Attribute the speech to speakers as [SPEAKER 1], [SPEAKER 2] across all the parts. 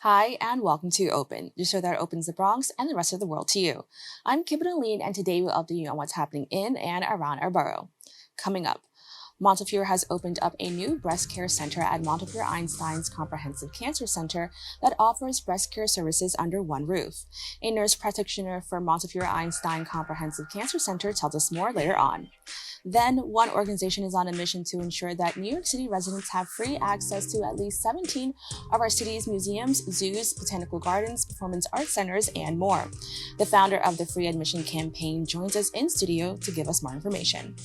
[SPEAKER 1] Hi, and welcome to Open, the show that opens the Bronx and the rest of the world to you. I'm Kibin Alleyne, and today we'll update you on what's happening in and around our borough. Coming up, Montefiore has opened up a new breast care center at Montefiore Einstein's Comprehensive Cancer Center that offers breast care services under one roof. A nurse practitioner for Montefiore Einstein Comprehensive Cancer Center tells us more later on. Then, one organization is on a mission to ensure that New York City residents have free access to at least 17 of our city's museums, zoos, botanical gardens, performance arts centers, and more. The founder of the Free Admission Campaign joins us in studio to give us more information.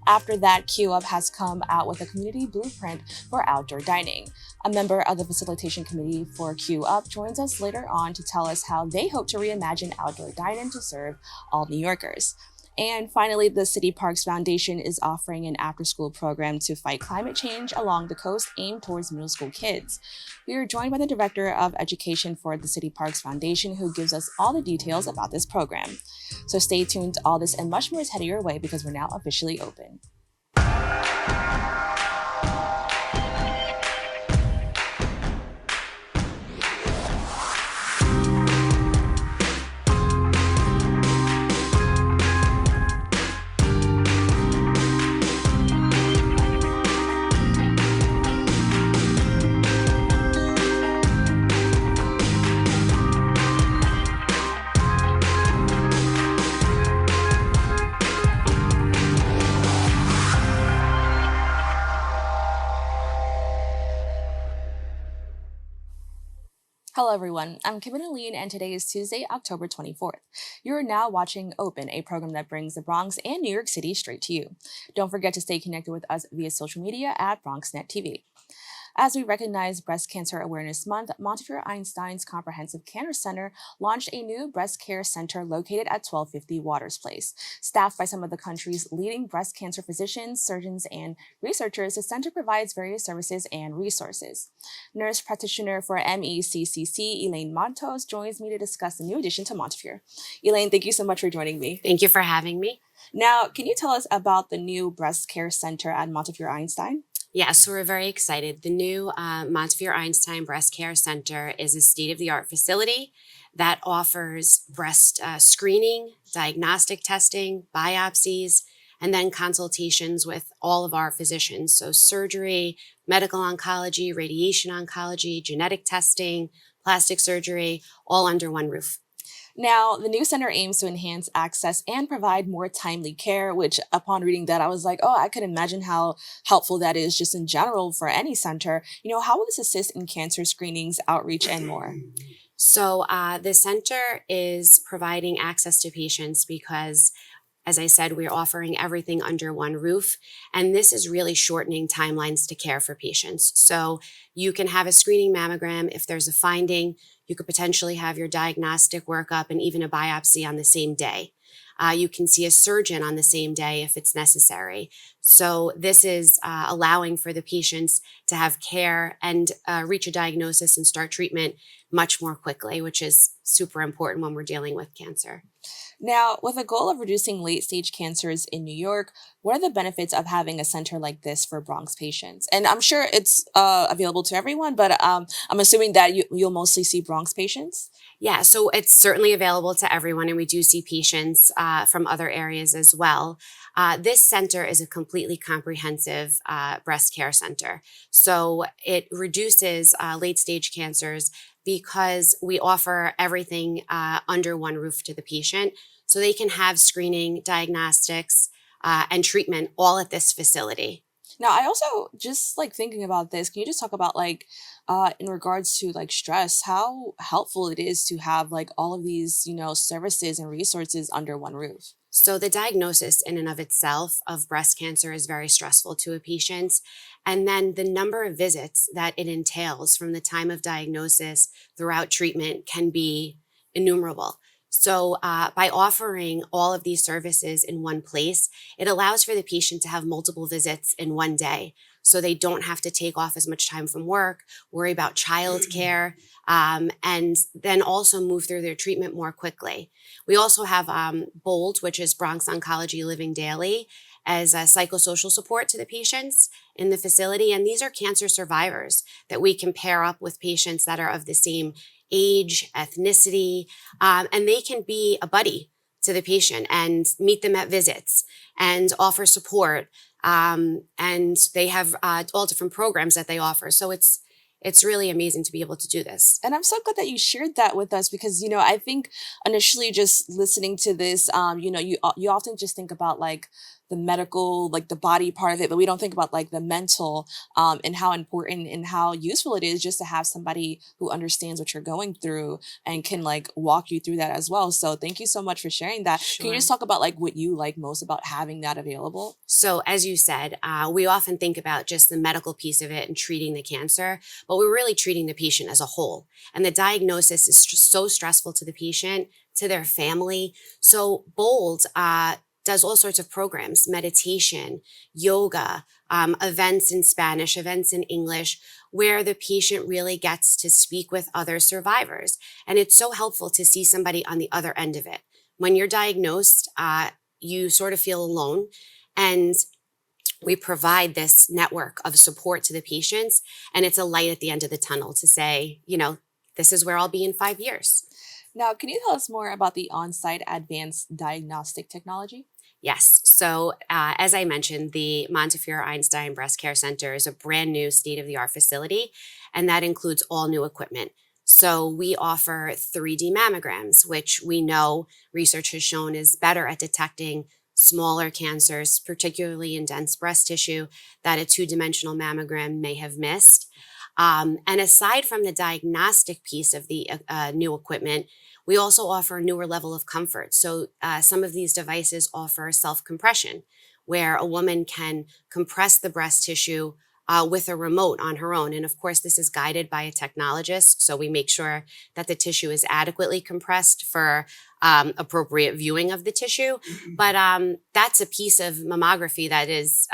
[SPEAKER 1] After that, CUEUP has come out with a community blueprint for outdoor dining. A member of the Facilitation Committee for CUEUP joins us later on to tell us how they hope to reimagine outdoor dining to serve all New Yorkers. And finally, the City Parks Foundation is offering an after-school program to fight climate change along the coast aimed towards middle school kids. We are joined by the Director of Education for the City Parks Foundation, who gives us all the details about this program. So stay tuned, all this and much more is headed your way because we're now officially open. Hello, everyone. I'm Kibin Alleyne, and today is Tuesday, October 24th. You are now watching Open, a program that brings the Bronx and New York City straight to you. Don't forget to stay connected with us via social media at BronxNet TV. As we recognize Breast Cancer Awareness Month, Montefiore Einstein's Comprehensive Cancer Center launched a new breast care center located at 1250 Waters Place. Staffed by some of the country's leading breast cancer physicians, surgeons, and researchers, the center provides various services and resources. Nurse Practitioner for MECCC, Elaine Matos, joins me to discuss the new addition to Montefiore. Elaine, thank you so much for joining me.
[SPEAKER 2] Thank you for having me.
[SPEAKER 1] Now, can you tell us about the new breast care center at Montefiore Einstein?
[SPEAKER 2] Yes, so we're very excited. The new Montefiore Einstein Breast Care Center is a state-of-the-art facility that offers breast screening, diagnostic testing, biopsies, and then consultations with all of our physicians. So surgery, medical oncology, radiation oncology, genetic testing, plastic surgery, all under one roof.
[SPEAKER 1] Now, the new center aims to enhance access and provide more timely care, which upon reading that, I was like, oh, I could imagine how helpful that is just in general for any center. How will this assist in cancer screenings, outreach, and more?
[SPEAKER 2] So the center is providing access to patients because, as I said, we're offering everything under one roof, and this is really shortening timelines to care for patients. So you can have a screening mammogram if there's a finding. You could potentially have your diagnostic workup and even a biopsy on the same day. You can see a surgeon on the same day if it's necessary. So this is allowing for the patients to have care and reach a diagnosis and start treatment much more quickly, which is super important when we're dealing with cancer.
[SPEAKER 1] Now, with a goal of reducing late-stage cancers in New York, what are the benefits of having a center like this for Bronx patients? And I'm sure it's available to everyone, but I'm assuming that you'll mostly see Bronx patients?
[SPEAKER 2] Yeah, so it's certainly available to everyone, and we do see patients from other areas as well. This center is a completely comprehensive breast care center. So it reduces late-stage cancers because we offer everything under one roof to the patient. So they can have screening, diagnostics, and treatment all at this facility.
[SPEAKER 1] Now, I also just thinking about this. Can you just talk about in regards to stress, how helpful it is to have all of these, services and resources under one roof?
[SPEAKER 2] So the diagnosis in and of itself of breast cancer is very stressful to a patient. And then the number of visits that it entails from the time of diagnosis throughout treatment can be innumerable. So by offering all of these services in one place, it allows for the patient to have multiple visits in one day. So they don't have to take off as much time from work, worry about childcare, and then also move through their treatment more quickly. We also have BOLD, which is Bronx Oncology Living Daily, as a psychosocial support to the patients in the facility. And these are cancer survivors that we can pair up with patients that are of the same age, ethnicity, and they can be a buddy to the patient and meet them at visits and offer support. And they have all different programs that they offer. So it's really amazing to be able to do this.
[SPEAKER 1] And I'm so glad that you shared that with us because, I think initially just listening to this, you often just think about like the medical, like the body part of it, but we don't think about like the mental and how important and how useful it is just to have somebody who understands what you're going through and can like walk you through that as well. So thank you so much for sharing that. Can you
[SPEAKER 2] Sure.
[SPEAKER 1] just talk about like what you like most about having that available?
[SPEAKER 2] So as you said, we often think about just the medical piece of it and treating the cancer, but we're really treating the patient as a whole. And the diagnosis is just so stressful to the patient, to their family. So Bold does all sorts of programs, meditation, yoga, events in Spanish, events in English, where the patient really gets to speak with other survivors. And it's so helpful to see somebody on the other end of it. When you're diagnosed, you sort of feel alone. And we provide this network of support to the patients. And it's a light at the end of the tunnel to say, this is where I'll be in 5 years.
[SPEAKER 1] Now, can you tell us more about the on-site advanced diagnostic technology?
[SPEAKER 2] Yes. So as I mentioned, the Montefiore Einstein Breast Care Center is a brand new state-of-the-art facility, and that includes all new equipment. So we offer 3D mammograms, which we know research has shown is better at detecting smaller cancers, particularly in dense breast tissue, that a two-dimensional mammogram may have missed. And aside from the diagnostic piece of the new equipment, we also offer a newer level of comfort. So some of these devices offer self-compression, where a woman can compress the breast tissue with a remote on her own. And of course, this is guided by a technologist. So we make sure that the tissue is adequately compressed for appropriate viewing of the tissue. But that's a piece of mammography that is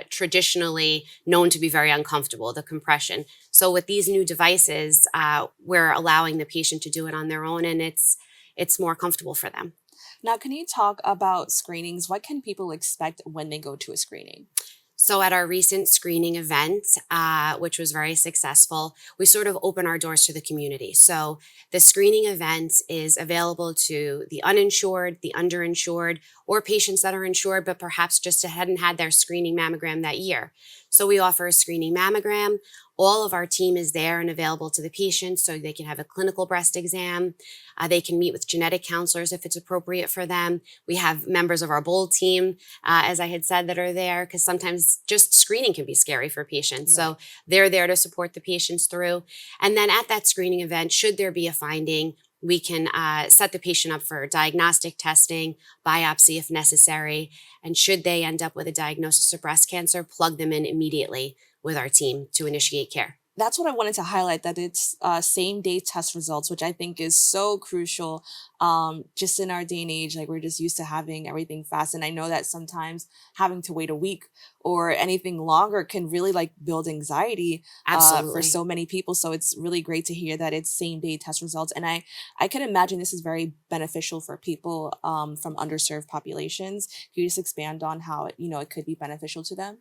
[SPEAKER 2] traditionally known to be very uncomfortable, the compression. So with these new devices, we're allowing the patient to do it on their own, and it's more comfortable for them.
[SPEAKER 1] Now, can you talk about screenings? What can people expect when they go to a screening?
[SPEAKER 2] So at our recent screening event, which was very successful, we sort of open our doors to the community. So the screening event is available to the uninsured, the underinsured, or patients that are insured, but perhaps just hadn't had their screening mammogram that year. So we offer a screening mammogram. All of our team is there and available to the patients so they can have a clinical breast exam. They can meet with genetic counselors if it's appropriate for them. We have members of our Bold team, as I had said, that are there because sometimes just screening can be scary for patients.
[SPEAKER 1] Right.
[SPEAKER 2] So they're there to support the patients through. And then at that screening event, should there be a finding, we can set the patient up for diagnostic testing, biopsy if necessary, and should they end up with a diagnosis of breast cancer, plug them in immediately with our team to initiate care.
[SPEAKER 1] That's what I wanted to highlight, that it's same day test results, which I think is so crucial. Just in our day and age, like we're just used to having everything fast. And I know that sometimes having to wait a week or anything longer can really like build anxiety for
[SPEAKER 2] Absolutely.
[SPEAKER 1] so many people. So it's really great to hear that it's same day test results. And I can imagine this is very beneficial for people from underserved populations. Can you just expand on how it could be beneficial to them?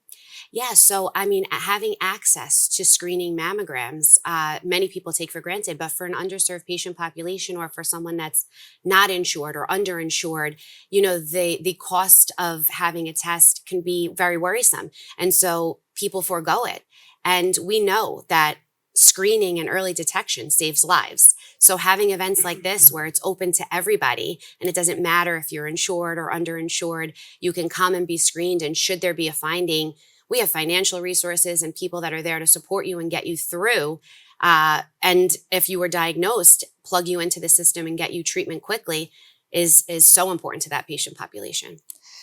[SPEAKER 2] Yeah, so I mean, having access to screening mammograms, many people take for granted, but for an underserved patient population or for someone that's not insured or underinsured, the cost of having a test can be very worrisome. And so people forego it. And we know that screening and early detection saves lives. So having events like this where it's open to everybody and it doesn't matter if you're insured or underinsured, you can come and be screened. And should there be a finding, we have financial resources and people that are there to support you and get you through. And if you were diagnosed, plug you into the system and get you treatment quickly is so important to that patient population.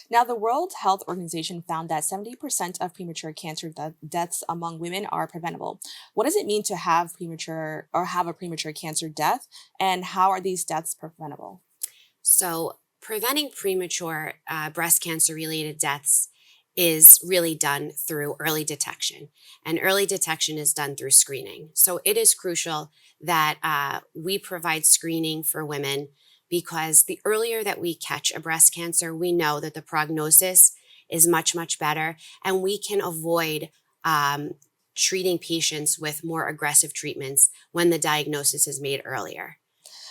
[SPEAKER 1] Now, the World Health Organization found that 70% of premature cancer deaths among women are preventable. What does it mean to have a premature cancer death, and how are these deaths preventable?
[SPEAKER 2] So preventing premature breast cancer related deaths is really done through early detection. And early detection is done through screening. So it is crucial that we provide screening for women because the earlier that we catch a breast cancer, we know that the prognosis is much, much better. And we can avoid treating patients with more aggressive treatments when the diagnosis is made earlier.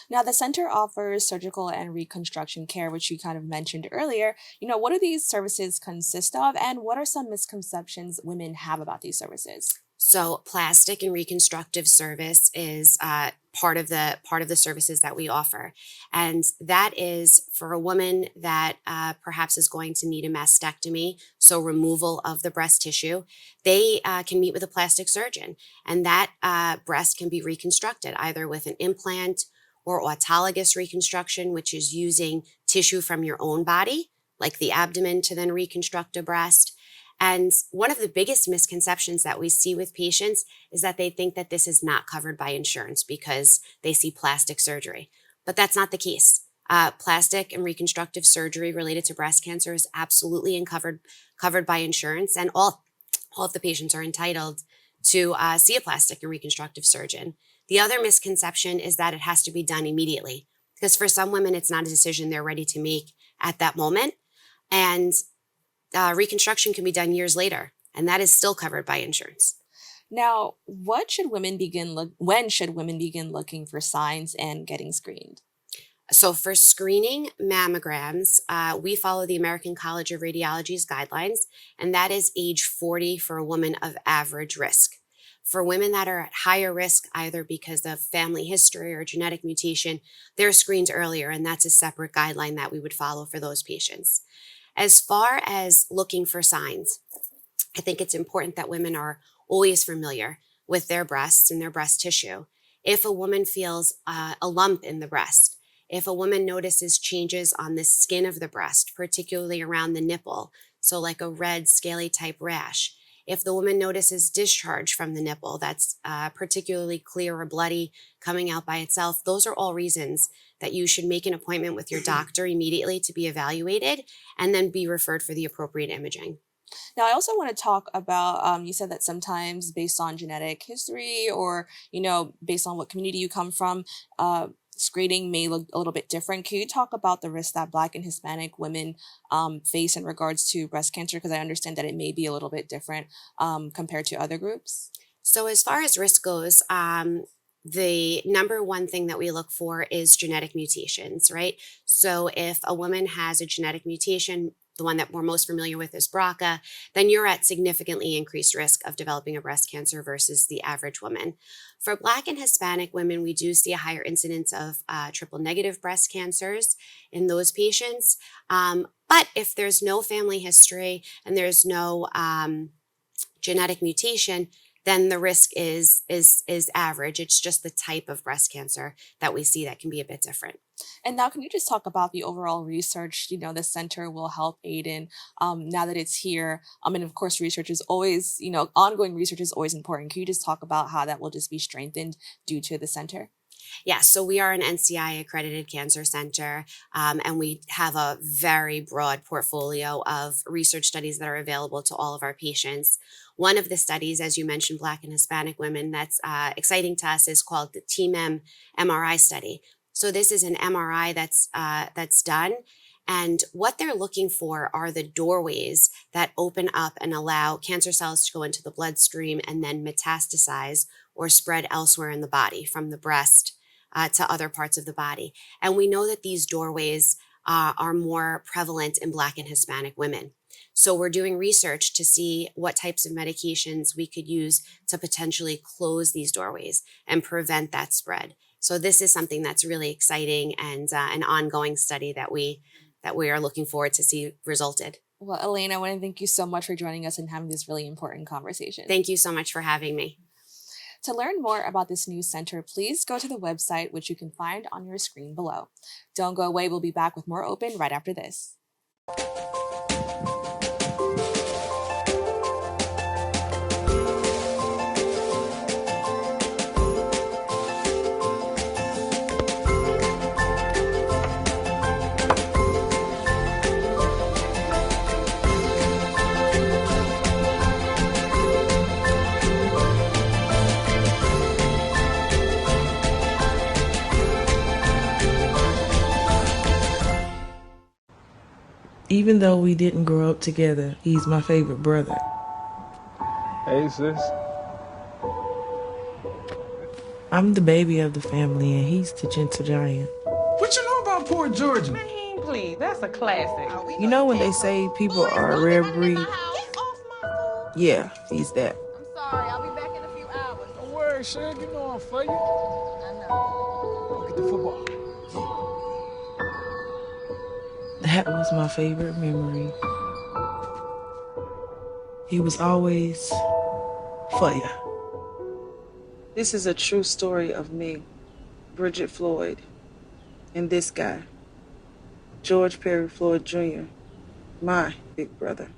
[SPEAKER 1] Now, the center offers surgical and reconstruction care, which you kind of mentioned earlier. What do these services consist of, and what are some misconceptions women have about these services?
[SPEAKER 2] So plastic and reconstructive service is part of the services that we offer. And that is for a woman that perhaps is going to need a mastectomy, so removal of the breast tissue. They can meet with a plastic surgeon, and that breast can be reconstructed either with an implant or autologous reconstruction, which is using tissue from your own body, like the abdomen, to then reconstruct a breast. And one of the biggest misconceptions that we see with patients is that they think that this is not covered by insurance because they see plastic surgery. But that's not the case. Plastic and reconstructive surgery related to breast cancer is absolutely covered by insurance, and all of the patients are entitled to see a plastic and reconstructive surgeon. The other misconception is that it has to be done immediately, because for some women, it's not a decision they're ready to make at that moment. And reconstruction can be done years later, and that is still covered by insurance.
[SPEAKER 1] Now, when should women begin looking for signs and getting screened?
[SPEAKER 2] So for screening mammograms, we follow the American College of Radiology's guidelines, and that is age 40 for a woman of average risk. For women that are at higher risk, either because of family history or genetic mutation, they're screened earlier, and that's a separate guideline that we would follow for those patients. As far as looking for signs, I think it's important that women are always familiar with their breasts and their breast tissue. If a woman feels a lump in the breast, if a woman notices changes on the skin of the breast, particularly around the nipple, so like a red scaly type rash, if the woman notices discharge from the nipple that's particularly clear or bloody coming out by itself, those are all reasons that you should make an appointment with your doctor immediately to be evaluated and then be referred for the appropriate imaging.
[SPEAKER 1] Now, I also want to talk about, you said that sometimes based on genetic history or, based on what community you come from, screening may look a little bit different. Can you talk about the risks that Black and Hispanic women face in regards to breast cancer? Because I understand that it may be a little bit different compared to other groups.
[SPEAKER 2] So as far as risk goes, the number one thing that we look for is genetic mutations, right? So if a woman has a genetic mutation, the one that we're most familiar with is BRCA, then you're at significantly increased risk of developing a breast cancer versus the average woman. For Black and Hispanic women, we do see a higher incidence of triple negative breast cancers in those patients. But if there's no family history and there's no genetic mutation, then the risk is average. It's just the type of breast cancer that we see that can be a bit different.
[SPEAKER 1] And now, can you just talk about the overall research, the center will help aid in now that it's here? And of course, research is always, ongoing research is always important. Can you just talk about how that will just be strengthened due to the center?
[SPEAKER 2] Yeah, so we are an NCI accredited cancer center, and we have a very broad portfolio of research studies that are available to all of our patients. One of the studies, as you mentioned, Black and Hispanic women, that's exciting to us is called the TMEM MRI study. So this is an MRI that's done, and what they're looking for are the doorways that open up and allow cancer cells to go into the bloodstream and then metastasize or spread elsewhere in the body, from the breast to other parts of the body. And we know that these doorways are more prevalent in Black and Hispanic women. So we're doing research to see what types of medications we could use to potentially close these doorways and prevent that spread. So this is something that's really exciting and an ongoing study that we are looking forward to see resulted.
[SPEAKER 1] Well, Elaine, I want to thank you so much for joining us and having this really important conversation.
[SPEAKER 2] Thank you so much for having me.
[SPEAKER 1] To learn more about this new center, please go to the website, which you can find on your screen below. Don't go away. We'll be back with more Open right after this.
[SPEAKER 3] Even though we didn't grow up together, he's my favorite brother.
[SPEAKER 4] Hey, sis.
[SPEAKER 3] I'm the baby of the family, and he's the gentle giant.
[SPEAKER 5] What you know about Port Georgia?
[SPEAKER 6] Man, please, that's a classic.
[SPEAKER 3] You know when they say people are a rare breed? Yeah, he's that.
[SPEAKER 7] I'm sorry, I'll be back in a few hours.
[SPEAKER 4] Don't worry, Shug. You know I'm for you.
[SPEAKER 7] I know.
[SPEAKER 4] Go get the football.
[SPEAKER 3] That was my favorite memory. He was always for ya. This is a true story of me, Bridget Floyd, and this guy, George Perry Floyd Jr., my big brother.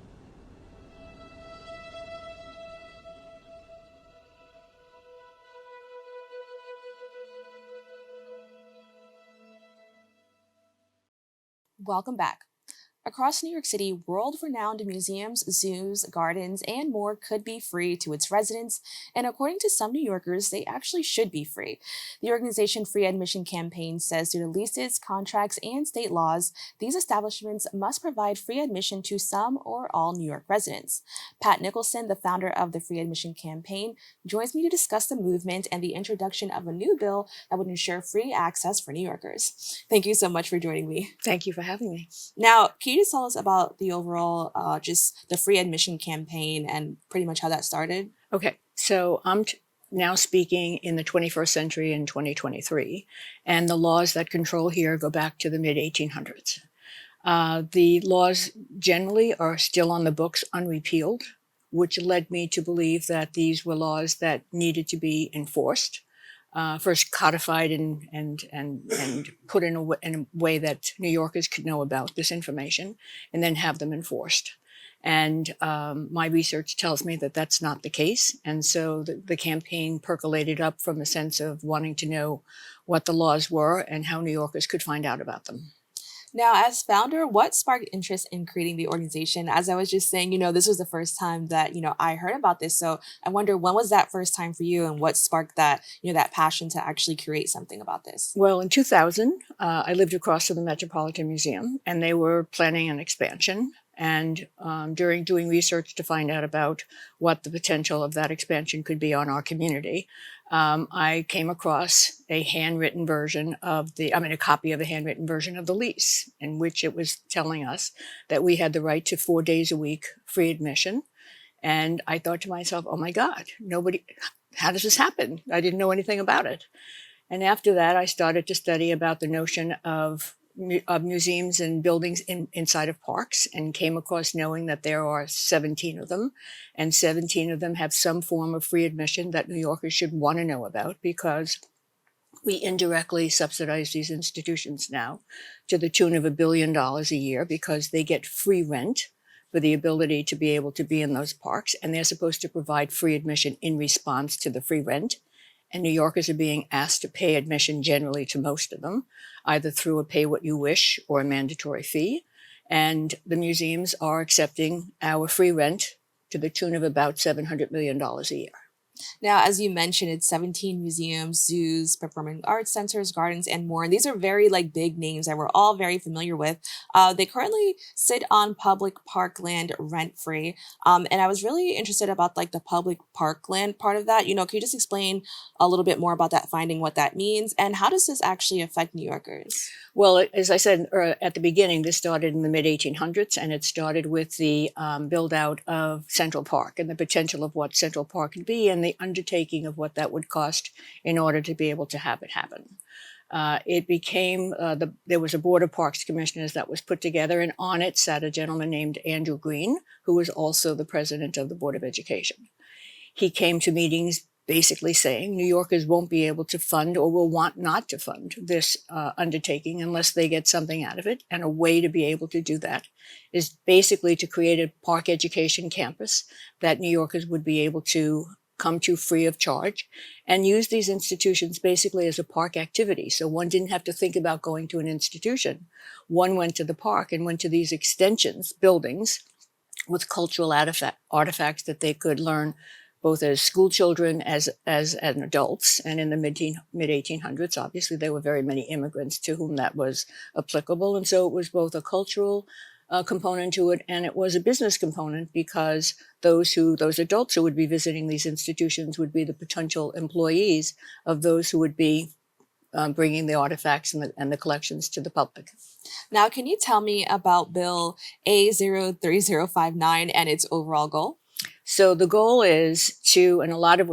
[SPEAKER 1] Welcome back. Across New York City, world-renowned museums, zoos, gardens, and more could be free to its residents, and according to some New Yorkers, they actually should be free. The organization Free Admission Campaign says due to leases, contracts, and state laws, these establishments must provide free admission to some or all New York residents. Pat Nicholson, the founder of the Free Admission Campaign, joins me to discuss the movement and the introduction of a new bill that would ensure free access for New Yorkers. Thank you so much for joining me.
[SPEAKER 8] Thank you for having me.
[SPEAKER 1] Now, can you just tell us about the overall, just the free admission campaign and pretty much how that started?
[SPEAKER 8] Okay, so I'm now speaking in the 21st century in 2023, and the laws that control here go back to the mid-1800s. The laws generally are still on the books unrepealed, which led me to believe that these were laws that needed to be enforced. First codified and put in a way that New Yorkers could know about this information, and then have them enforced. And my research tells me that that's not the case. And so the campaign percolated up from a sense of wanting to know what the laws were and how New Yorkers could find out about them.
[SPEAKER 1] Now, as founder, what sparked interest in creating the organization? As I was just saying, this was the first time that, I heard about this. So I wonder, when was that first time for you, and what sparked that, that passion to actually create something about this?
[SPEAKER 8] Well, in 2000, I lived across from the Metropolitan Museum, and they were planning an expansion. And during doing research to find out about what the potential of that expansion could be on our community, I came across a handwritten version of a copy of a handwritten version of the lease, in which it was telling us that we had the right to 4 days a week free admission. And I thought to myself, oh my God, how does this happen? I didn't know anything about it. And after that, I started to study about the notion of museums and buildings inside of parks, and came across knowing that there are 17 of them, and 17 of them have some form of free admission that New Yorkers should want to know about, because we indirectly subsidize these institutions now to the tune of $1 billion a year, because they get free rent for the ability to be able to be in those parks, and they're supposed to provide free admission in response to the free rent. And New Yorkers are being asked to pay admission generally to most of them, either through a pay what you wish or a mandatory fee. And the museums are accepting our free rent to the tune of about $700 million a year.
[SPEAKER 1] Now, as you mentioned, it's 17 museums, zoos, performing arts centers, gardens, and more. And these are very big names that we're all very familiar with. They currently sit on public parkland rent-free. And I was really interested about the public parkland part of that. Can you just explain a little bit more about that finding, what that means, and how does this actually affect New Yorkers?
[SPEAKER 8] Well, as I said at the beginning, this started in the mid-1800s, and it started with the build-out of Central Park and the potential of what Central Park could be, and the undertaking of what that would cost in order to be able to have it happen. It became, there was a Board of Parks Commissioners that was put together, and on it sat a gentleman named Andrew Green, who was also the president of the Board of Education. He came to meetings basically saying New Yorkers won't be able to fund, or will want not to fund, this undertaking unless they get something out of it. And a way to be able to do that is basically to create a park education campus that New Yorkers would be able to come to free of charge, and use these institutions basically as a park activity. So one didn't have to think about going to an institution. One went to the park and went to these extensions, buildings, with cultural artifacts that they could learn both as school children, as adults. And in the mid-1800s, obviously, there were very many immigrants to whom that was applicable. And so it was both a cultural component to it, and it was a business component because those adults who would be visiting these institutions would be the potential employees of those who would be bringing the artifacts and the collections to the public.
[SPEAKER 1] Now, can you tell me about Bill A03059 and its overall goal?
[SPEAKER 8] So the goal is to,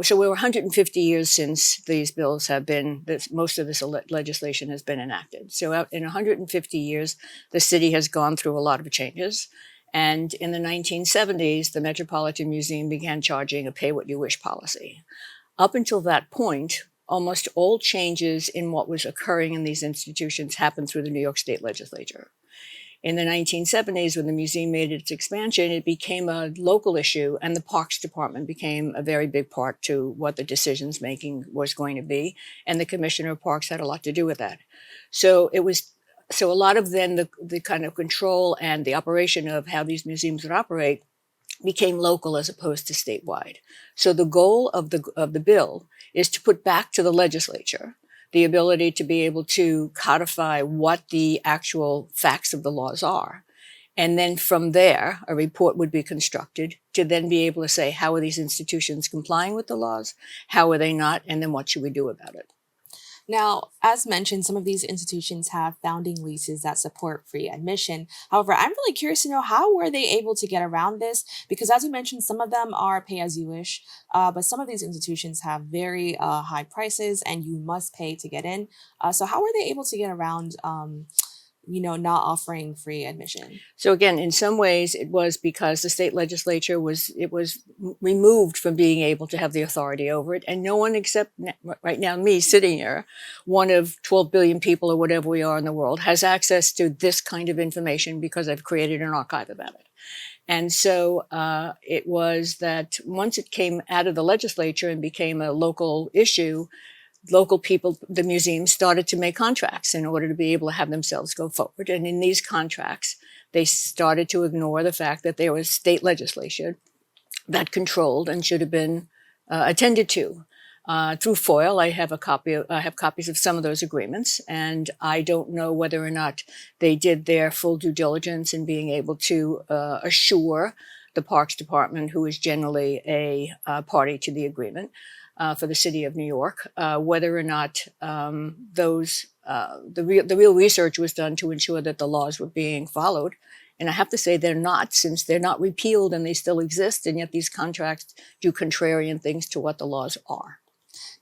[SPEAKER 8] so we're 150 years since these bills have been, most of this legislation has been enacted. So in 150 years, the city has gone through a lot of changes. And in the 1970s, the Metropolitan Museum began charging a pay-what-you-wish policy. Up until that point, almost all changes in what was occurring in these institutions happened through the New York State Legislature. In the 1970s, when the museum made its expansion, it became a local issue, and the Parks Department became a very big part to what the decisions making was going to be, and the Commissioner of Parks had a lot to do with that. So a lot of then the kind of control and the operation of how these museums would operate became local as opposed to statewide. So the goal of the bill is to put back to the legislature the ability to be able to codify what the actual facts of the laws are. And then from there, a report would be constructed to then be able to say, how are these institutions complying with the laws? How are they not? And then what should we do about it?
[SPEAKER 1] Now, as mentioned, some of these institutions have founding leases that support free admission. However, I'm really curious to know, how were they able to get around this? Because as you mentioned, some of them are pay as you wish, but some of these institutions have very high prices and you must pay to get in. So how were they able to get around not offering free admission?
[SPEAKER 8] So again, in some ways, it was because the state legislature was removed from being able to have the authority over it. And no one except right now, me sitting here, one of 12 billion people or whatever we are in the world, has access to this kind of information because I've created an archive about it. And so it was that once it came out of the legislature and became a local issue, local people, the museums, started to make contracts in order to be able to have themselves go forward. And in these contracts, they started to ignore the fact that there was state legislation that controlled and should have been attended to. Through FOIL, I have copies of some of those agreements, and I don't know whether or not they did their full due diligence in being able to assure the Parks Department, who is generally a party to the agreement, for the city of New York, whether or not the real research was done to ensure that the laws were being followed. And I have to say they're not, since they're not repealed and they still exist, and yet these contracts do contrarian things to what the laws are.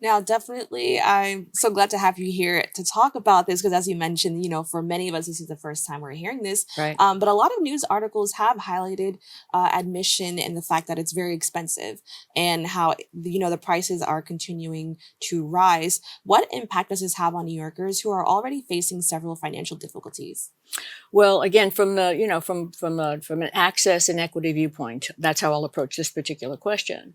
[SPEAKER 1] Now, definitely, I'm so glad to have you here to talk about this because, as you mentioned, for many of us, this is the first time we're hearing this.
[SPEAKER 8] Right.
[SPEAKER 1] But a lot of news articles have highlighted admission and the fact that it's very expensive and how, the prices are continuing to rise. What impact does this have on New Yorkers who are already facing several financial difficulties?
[SPEAKER 8] Well, again, from the from an access and equity viewpoint, that's how I'll approach this particular question.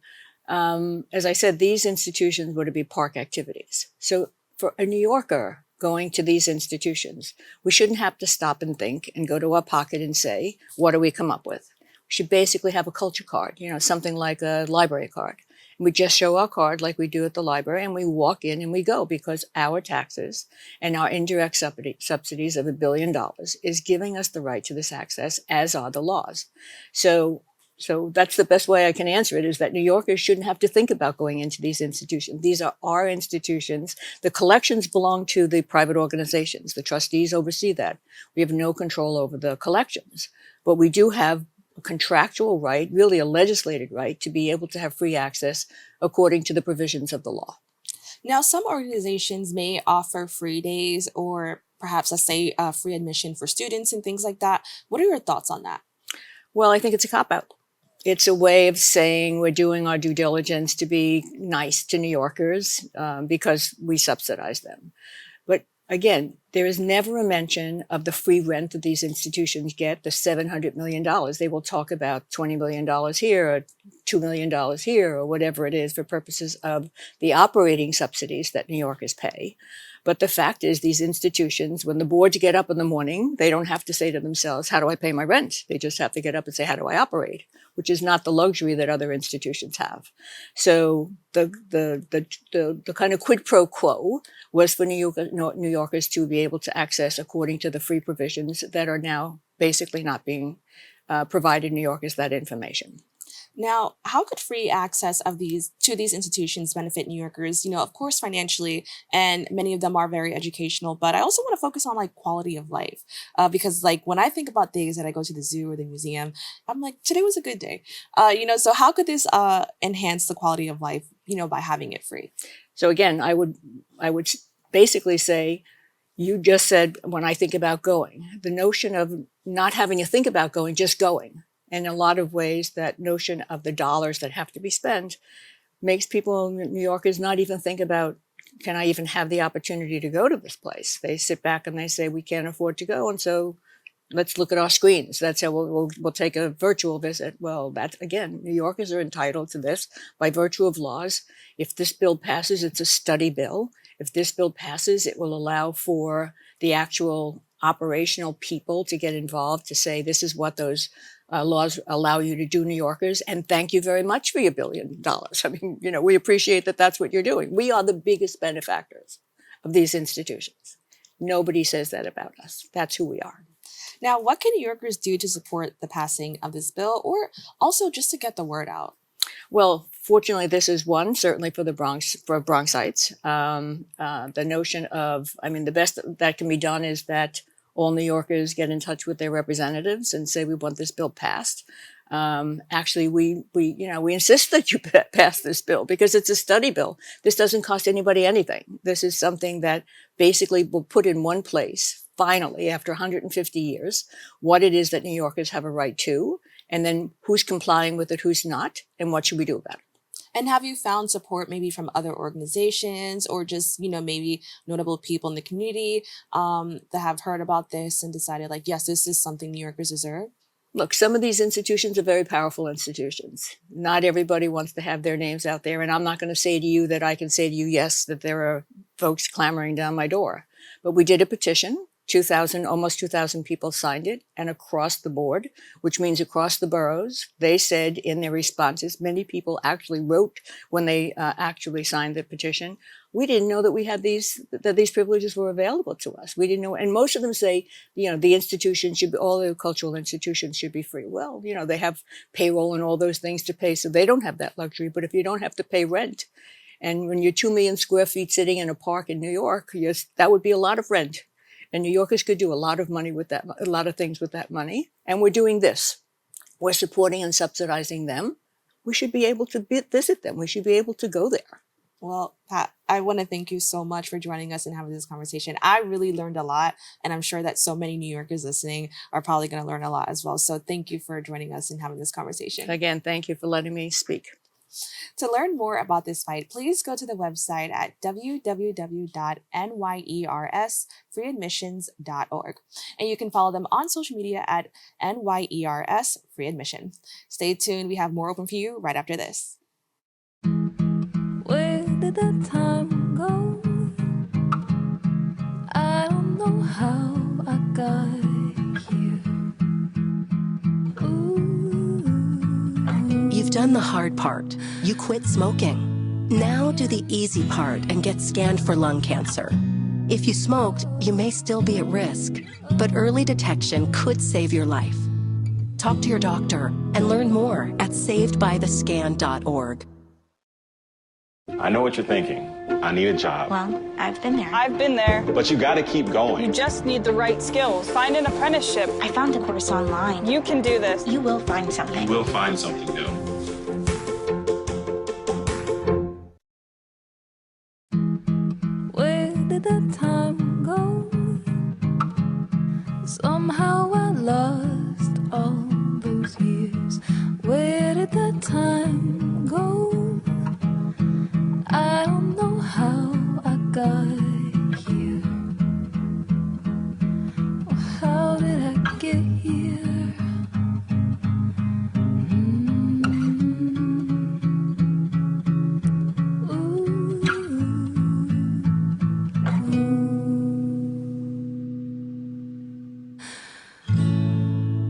[SPEAKER 8] As I said, these institutions were to be park activities. So for a New Yorker going to these institutions, we shouldn't have to stop and think and go to our pocket and say, what do we come up with? We should basically have a culture card, something like a library card. And we just show our card like we do at the library, and we walk in and we go, because our taxes and our indirect subsidies of $1 billion is giving us the right to this access, as are the laws. So that's the best way I can answer it, is that New Yorkers shouldn't have to think about going into these institutions. These are our institutions. The collections belong to the private organizations. The trustees oversee that. We have no control over the collections, but we do have a contractual right, really a legislated right, to be able to have free access according to the provisions of the law.
[SPEAKER 1] Now, some organizations may offer free days or perhaps, let's say, free admission for students and things like that. What are your thoughts on that?
[SPEAKER 8] Well, I think it's a cop-out. It's a way of saying we're doing our due diligence to be nice to New Yorkers because we subsidize them. But again, there is never a mention of the free rent that these institutions get, the $700 million. They will talk about $20 million here or $2 million here or whatever it is for purposes of the operating subsidies that New Yorkers pay. But the fact is, these institutions, when the boards get up in the morning, they don't have to say to themselves, how do I pay my rent? They just have to get up and say, how do I operate? Which is not the luxury that other institutions have. So the kind of quid pro quo was for New Yorkers to be able to access according to the free provisions that are now basically not being provided New Yorkers that information.
[SPEAKER 1] Now, how could free access of these institutions benefit New Yorkers? Of course, financially, and many of them are very educational. But I also want to focus on like quality of life, because like when I think about days that I go to the zoo or the museum, I'm like, today was a good day. So how could this enhance the quality of life? By having it free.
[SPEAKER 8] So again, I would basically say, you just said when I think about going, the notion of not having to think about going, just going. And in a lot of ways, that notion of the dollars that have to be spent makes people, New Yorkers, not even think about, can I even have the opportunity to go to this place? They sit back and they say, we can't afford to go. And so let's look at our screens. That's how we'll take a virtual visit. Well, that's, again, New Yorkers are entitled to this by virtue of laws. If this bill passes, it's a study bill. If this bill passes, it will allow for the actual operational people to get involved, to say, this is what those laws allow you to do, New Yorkers, and thank you very much for your $1 billion. I mean, we appreciate that that's what you're doing. We are the biggest benefactors of these institutions. Nobody says that about us. That's who we are.
[SPEAKER 1] Now, what can New Yorkers do to support the passing of this bill, or also just to get the word out?
[SPEAKER 8] Well, fortunately, this is one, certainly for the Bronxites. The notion of, the best that can be done is that all New Yorkers get in touch with their representatives and say, we want this bill passed. Actually, we insist that you pass this bill because it's a study bill. This doesn't cost anybody anything. This is something that basically will put in one place, finally, after 150 years, what it is that New Yorkers have a right to, and then who's complying with it, who's not, and what should we do about it.
[SPEAKER 1] And have you found support maybe from other organizations or just, maybe notable people in the community that have heard about this and decided like, yes, this is something New Yorkers deserve?
[SPEAKER 8] Look, some of these institutions are very powerful institutions. Not everybody wants to have their names out there. And I'm not going to say to you that I can say to you, yes, that there are folks clamoring down my door. But we did a petition. Almost 2,000 people signed it, and across the board, which means across the boroughs, they said in their responses, many people actually wrote when they actually signed the petition, we didn't know that we had that these privileges were available to us. We didn't know. And most of them say, the institution should be, all the cultural institutions should be free. Well, they have payroll and all those things to pay, so they don't have that luxury. But if you don't have to pay rent, and when you're 2 million square feet sitting in a park in New York, that would be a lot of rent. And New Yorkers could do a lot of money with that, a lot of things with that money. And we're doing this. We're supporting and subsidizing them. We should be able to visit them. We should be able to go there.
[SPEAKER 1] Well, Pat, I want to thank you so much for joining us and having this conversation. I really learned a lot, and I'm sure that so many New Yorkers listening are probably going to learn a lot as well. So thank you for joining us and having this conversation.
[SPEAKER 8] Again, thank you for letting me speak.
[SPEAKER 1] To learn more about this fight, please go to the website at www.nyers.freeadmissions.org. And you can follow them on social media at NYERS Free Admission. Stay tuned. We have more open for you right after this.
[SPEAKER 9] Where did the time go? I don't know how I got here.
[SPEAKER 10] You've done the hard part. You quit smoking. Now do the easy part and get scanned for lung cancer. If you smoked, you may still be at risk, but early detection could save your life. Talk to your doctor and learn more at savedbythescan.org.
[SPEAKER 11] I know what you're thinking. I need a job.
[SPEAKER 12] Well, I've been there.
[SPEAKER 13] I've been there.
[SPEAKER 11] But you gotta keep going.
[SPEAKER 13] You just need the right skills. Find an apprenticeship.
[SPEAKER 12] I found a course online.
[SPEAKER 13] You can do this.
[SPEAKER 12] You will find something.
[SPEAKER 11] You will find something new.
[SPEAKER 9] Where did the time go? Somehow I lost all those years. Where did the time go? I don't know how I got here. How did I get here?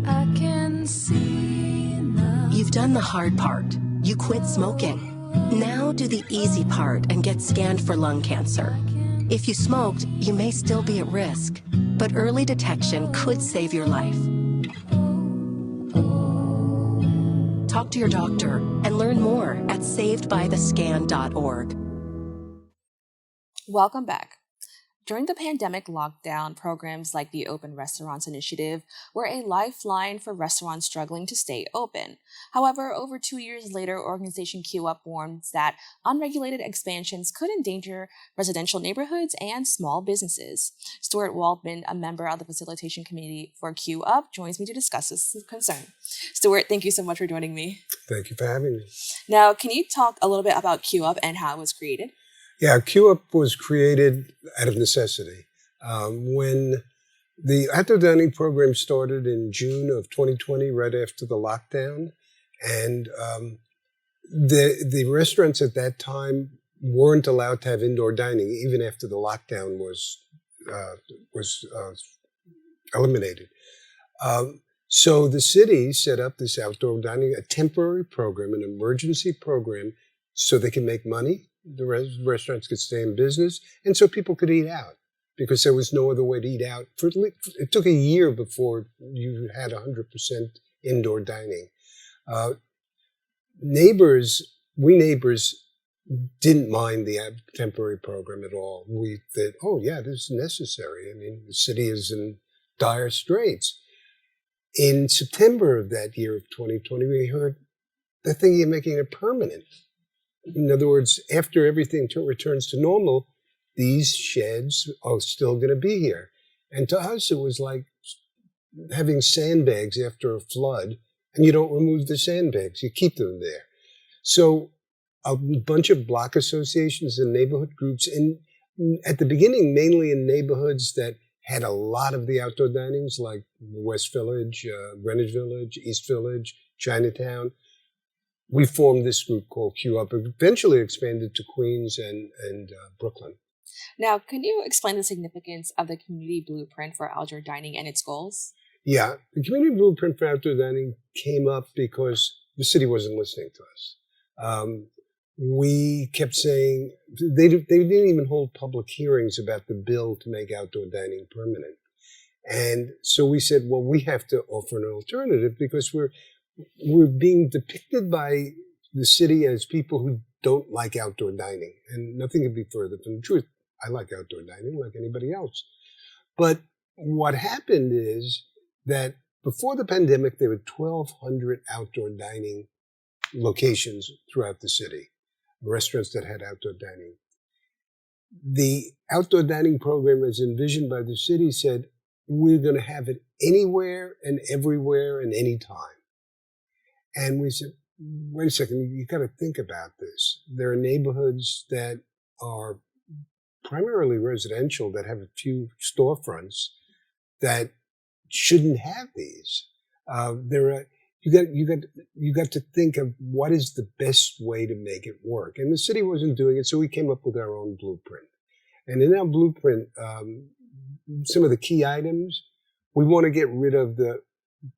[SPEAKER 9] I can see now.
[SPEAKER 10] You've done the hard part. You quit smoking. Now do the easy part and get scanned for lung cancer. If you smoked, you may still be at risk, but early detection could save your life. Talk to your doctor and learn more at savedbythescan.org.
[SPEAKER 1] Welcome back. During the pandemic lockdown, programs like the Open Restaurants Initiative were a lifeline for restaurants struggling to stay open. However, over 2 years later, organization CUEUP warns that unregulated expansions could endanger residential neighborhoods and small businesses. Stuart Waldman, a member of the Facilitation Committee for CUEUP, joins me to discuss this concern. Stuart, thank you so much for joining me.
[SPEAKER 14] Thank you for having me.
[SPEAKER 1] Now, can you talk a little bit about CUEUP and how it was created?
[SPEAKER 14] Yeah, CUEUP was created out of necessity. When the outdoor dining program started in June of 2020, right after the lockdown, and the restaurants at that time weren't allowed to have indoor dining, even after the lockdown was eliminated. So the city set up this outdoor dining, a temporary program, an emergency program, so they can make money. The restaurants could stay in business, and so people could eat out because there was no other way to eat out. It took a year before you had 100% indoor dining. We neighbors didn't mind the temporary program at all. We thought, oh yeah, this is necessary. I mean, the city is in dire straits. In September of that year of 2020, we heard the thing of making it permanent. In other words, after everything returns to normal, these sheds are still going to be here. And to us, it was like having sandbags after a flood, and you don't remove the sandbags. You keep them there. So a bunch of block associations and neighborhood groups, at the beginning, mainly in neighborhoods that had a lot of the outdoor dinings, like West Village, Greenwich Village, East Village, Chinatown. We formed this group called CUEUP, eventually expanded to Queens and Brooklyn.
[SPEAKER 1] Now, can you explain the significance of the community blueprint for outdoor dining and its goals?
[SPEAKER 14] Yeah, the community blueprint for outdoor dining came up because the city wasn't listening to us. We kept saying, they didn't even hold public hearings about the bill to make outdoor dining permanent. And so we said, well, we have to offer an alternative because we're being depicted by the city as people who don't like outdoor dining. And nothing could be further from the truth. I like outdoor dining like anybody else. But what happened is that before the pandemic, there were 1,200 outdoor dining locations throughout the city, restaurants that had outdoor dining. The outdoor dining program, as envisioned by the city, said, we're going to have it anywhere and everywhere and anytime. And we said, wait a second, you got to think about this. There are neighborhoods that are primarily residential that have a few storefronts that shouldn't have these. You got to think of what is the best way to make it work. And the city wasn't doing it, so we came up with our own blueprint. And in our blueprint, some of the key items, we want to get rid of the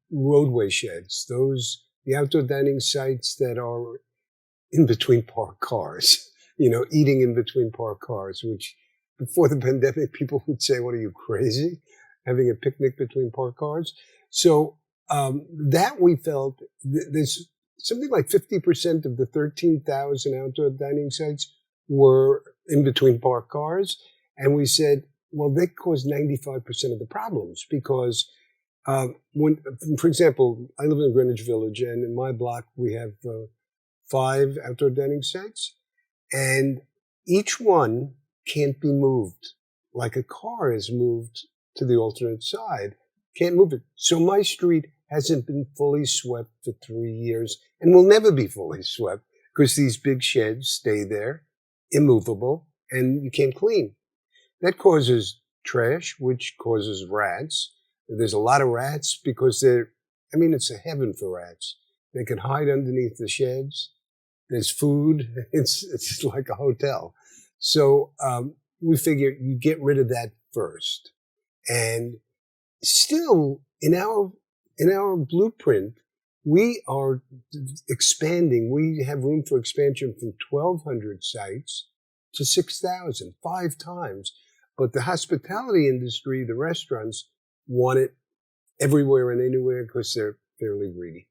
[SPEAKER 14] roadway sheds, the outdoor dining sites that are in between parked cars, eating in between parked cars, which before the pandemic, people would say, what are you, crazy? Having a picnic between parked cars? So that we felt, there's something like 50% of the 13,000 outdoor dining sites were in between parked cars. And we said, well, they cause 95% of the problems because for example, I live in Greenwich Village, and in my block we have 5 outdoor dining sites, and each one can't be moved. Like a car is moved to the alternate side, can't move it. So my street hasn't been fully swept for 3 years and will never be fully swept because these big sheds stay there, immovable, and you can't clean. That causes trash, which causes rats. There's a lot of rats because it's a heaven for rats. They can hide underneath the sheds. There's food. It's like a hotel. So we figured you get rid of that first. And still, in our blueprint, we are expanding. We have room for expansion from 1,200 sites to 6,000, 5 times. But the hospitality industry, the restaurants, want it everywhere and anywhere because they're fairly greedy.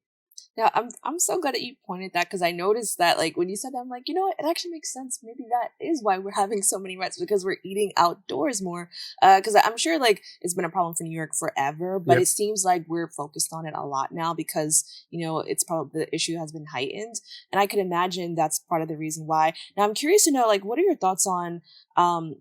[SPEAKER 1] Yeah, I'm so glad that you pointed that because I noticed that like when you said that, I'm like, you know what, it actually makes sense. Maybe that is why we're having so many rats because we're eating outdoors more. Because I'm sure like it's been a problem for New York forever, but
[SPEAKER 14] Yep.
[SPEAKER 1] it seems like we're focused on it a lot now because it's probably the issue has been heightened, and I could imagine that's part of the reason why. Now I'm curious to know like what are your thoughts on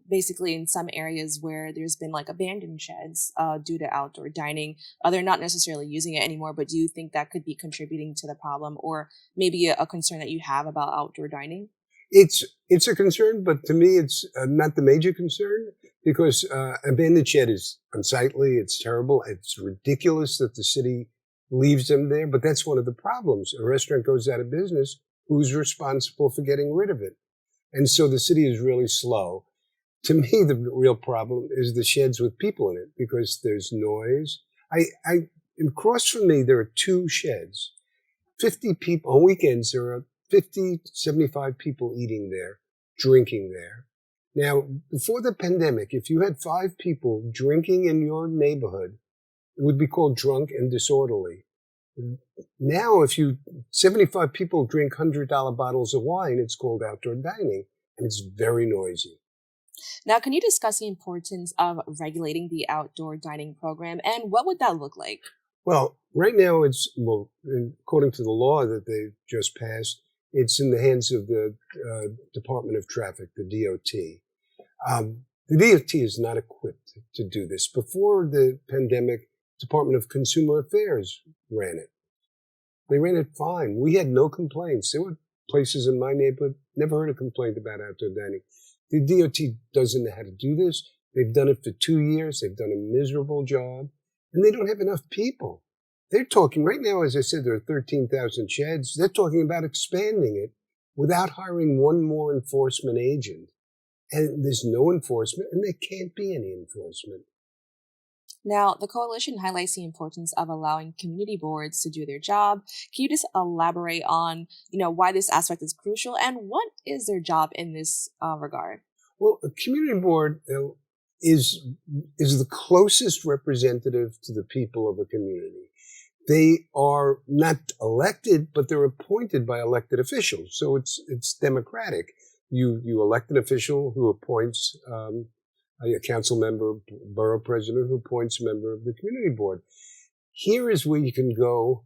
[SPEAKER 1] basically in some areas where there's been like abandoned sheds due to outdoor dining. They're not necessarily using it anymore, but do you think that could be contributing to the problem or maybe a concern that you have about outdoor dining?
[SPEAKER 14] It's a concern, but to me, it's not the major concern because abandoned shed is unsightly. It's terrible. It's ridiculous that the city leaves them there, but that's one of the problems. A restaurant goes out of business. Who's responsible for getting rid of it? And so the city is really slow. To me, the real problem is the sheds with people in it because there's noise. Across from me, there are two sheds. 50 people, on weekends, there are 50, 75 people eating there, drinking there. Now, before the pandemic, if you had 5 people drinking in your neighborhood, it would be called drunk and disorderly. Now, if 75 people drink $100 bottles of wine, it's called outdoor dining, and it's very noisy.
[SPEAKER 1] Now, can you discuss the importance of regulating the outdoor dining program and what would that look like?
[SPEAKER 14] Well, right now according to the law that they've just passed, it's in the hands of the Department of Traffic, the DOT. The DOT is not equipped to do this. Before the pandemic, Department of Consumer Affairs ran it. They ran it fine. We had no complaints. There were places in my neighborhood, never heard a complaint about outdoor dining. The DOT doesn't know how to do this. They've done it for 2 years. They've done a miserable job. And they don't have enough people. They're talking, right now, as I said, there are 13,000 sheds. They're talking about expanding it without hiring one more enforcement agent. And there's no enforcement, and there can't be any enforcement.
[SPEAKER 1] Now, the coalition highlights the importance of allowing community boards to do their job. Can you just elaborate on, why this aspect is crucial and what is their job in this regard?
[SPEAKER 14] Well, a community board is the closest representative to the people of a community. They are not elected, but they're appointed by elected officials. So it's democratic. You elect an official who appoints a council member, borough president who appoints a member of the community board. Here is where you can go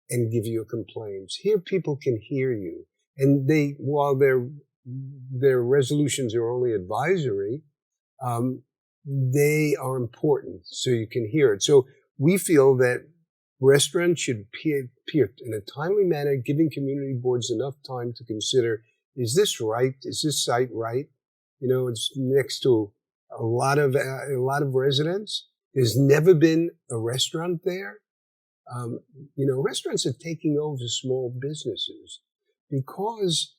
[SPEAKER 14] and give your complaints. Here people can hear you. And while their resolutions are only advisory, they are important so you can hear it. So we feel that restaurants should appear in a timely manner, giving community boards enough time to consider, is this right? Is this site right? It's next to a lot of residents. There's never been a restaurant there. Restaurants are taking over small businesses because